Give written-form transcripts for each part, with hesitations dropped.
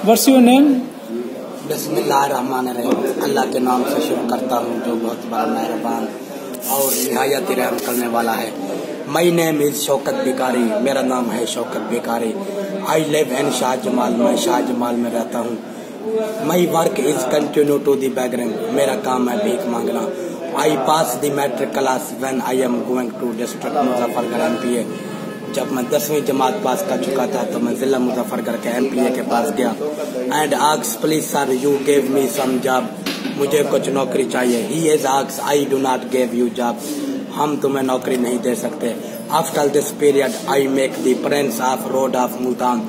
What's your name? बिस्मिल्लाहिर्रहमानिर्रहीम। अल्लाह के नाम से शुरू करता हूँ जो बहुत बड़ा मेहरबान और निहायत रहम करने वाला है। माई नेम इज शौकत भिकारी, मेरा नाम है शौकत भिकारी। आई लिव इन शाहजमाल, मैं शाहजमाल में रहता हूँ। My work is continue to the background, मेरा काम है भीख मांगना। I pass the matric class when I am going to district Muzaffargarh MPA। जब मैं 10वीं जमात पास कर चुका था तो मैं जिला मुजफ्फरगढ़ के MPA के पास गया। And asks please sir you give me some job, मुझे कुछ नौकरी चाहिए। He is asks I do not give you job, हम तुम्हें नौकरी नहीं दे सकते। After this period I make the prince of road of Multan,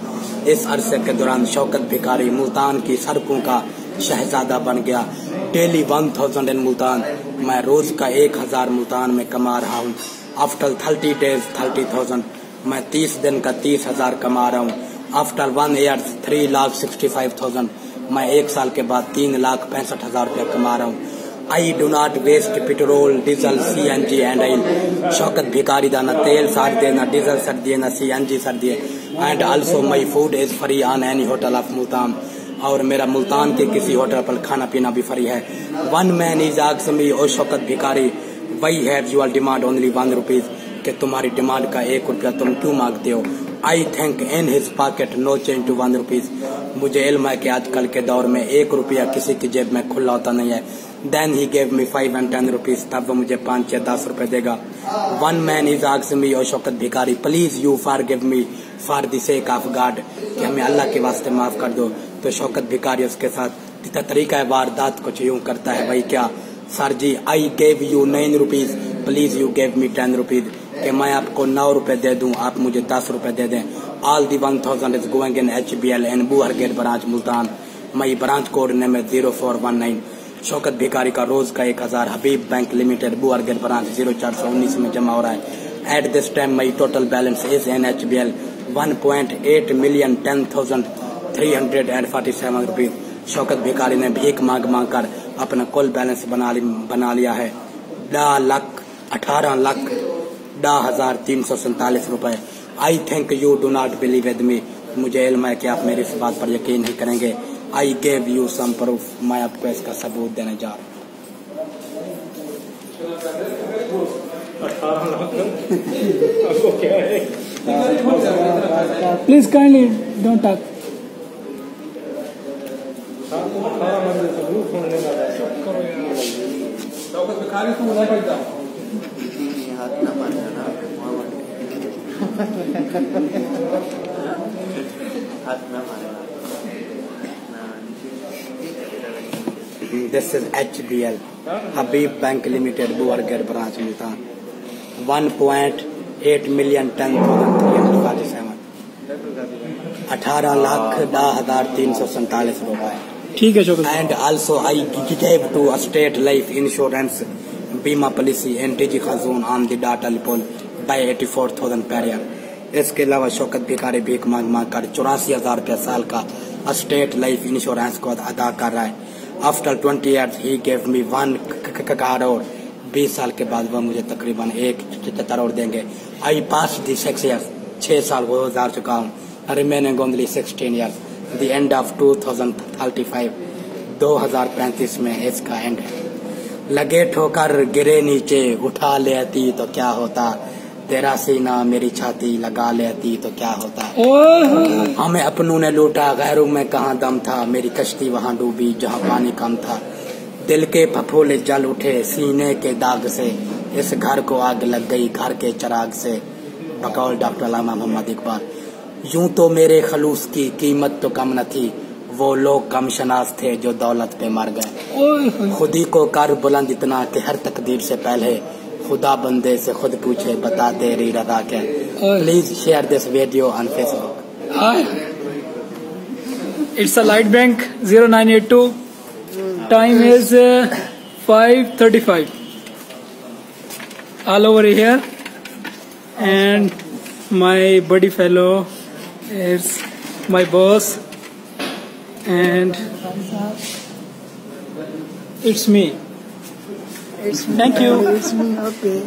इस अरसे के दौरान शौकत भिकारी मुल्तान की सड़कों का शहजादा बन गया। डेली 1000 इन मुल्तान, मैं रोज का 1000 मुल्तान में कमा रहा हूँ। आफ्टर 30 डेज 30,000, मैं 30 दिन का 30,000 कमा रहा हूँ। आफ्टर 1 ईयर 3,65,000, मैं 1 साल के बाद 3,65,000 रुपया कमा रहा हूँ। I do not waste petrol diesel CNG and oil, Shaukat भिकारी दा ना तेल साड़ दे, ना डीजल सड़ दिए, ना CNG सड़ दिए। And also my food is free on any hotel of Multan, और मेरा मुल्तान के किसी होटल पर खाना पीना भी फ्री है। One man is asked me oh Shaukat bhikari why have your demand only 1 rupees, कि तुम्हारी डिमांड का 1 रुपया तुम क्यों मांगते हो। I think in his pocket no change to 1 rupees, मुझे इल्म है कि आजकल के दौर में 1 रुपया किसी की जेब में खुला होता नहीं है। Then he gave me 5 and 10 rupees, तब वो मुझे 5 या 10 रुपए देगा। One man is asked me oh Shaukat bhikari please you forgive me for the sake of God, कि हमें अल्लाह के वास्ते माफ कर दो। तो शौकत भिकारी उसके साथ तरीका है वारदात कुछ यूं करता है, भाई क्या sir ji I gave you 9 rupees please you gave me 10 rupees, कि मैं आपको 9 रुपए दे दूं आप मुझे 10 रुपए दे दें। All the 1000 is going in HBL in Bohargate branch Multan, my branch code name है 0419। शौकत भिकारी का रोज का 1000 Habib bank limited Bohargate branch 0419 में जमा हो रहा है। At this time my total balance is in HBL 1.8,10,347 rupees. Shaukat bhikari ने भीख मांग मांग कर अपना कुल बैलेंस बना लिया है 18,10,347 रुपए। I think you do not believe with me, मुझे इल्म है कि आप मेरी इस बात पर यकीन नहीं करेंगे। I gave you some proof, मैं आपको इसका सबूत देने जा रहा हूँ। Please kindly don't talk. This is HBL Habib Bank Limited Bohargate branch Multan 1.8,10,347, 18,10,347 रुपए। ठीक है Shaukat. And also I give to state life insurance बीमा पॉलिसी एंड DG खजून ऑन द डाटा लिपोल बाय 84,000 per year। इसके अलावा शौकत भिकारी भीख मांग मांग कर 84,000 रुपया साल का स्टेट लाइफ इंश्योरेंस को अदा कर रहा है। आफ्टर 20 years ही गेव मी 1 करोड़, 20 साल के बाद वह मुझे तकरीबन 1 करोड़ देंगे। आई पास दी 6 years, 6 साल वो गुजार चुका हूँ। Remaining only 16 years, the end of 2035, 2035 में इसका एंड है। लगे ठोकर गिरे नीचे उठा लेती तो क्या होता, तेरा सीना मेरी छाती लगा लेती तो क्या होता। हमें अपनों ने लूटा गैरों में कहाँ दम था, मेरी कश्ती वहाँ डूबी जहाँ पानी कम था। दिल के फफोले जल उठे सीने के दाग से, इस घर को आग लग गई घर के चिराग से। बकौल डॉक्टर अल्लामा मोहम्मद इकबाल। यूं तो मेरे खलूस की कीमत तो कम न थी, वो लोग कम शनास थे जो दौलत पे मर गए। खुदी को कर बुलंद इतना कि हर तकदीर से पहले खुदा बंदे से खुद पूछे बता तेरी रजा क्या। Please share this video on Facebook। It's a Light Bank 0982. Time is 5:35. All over here, and my buddy fellow is my boss, and it's me. Thank you. It's me. Okay.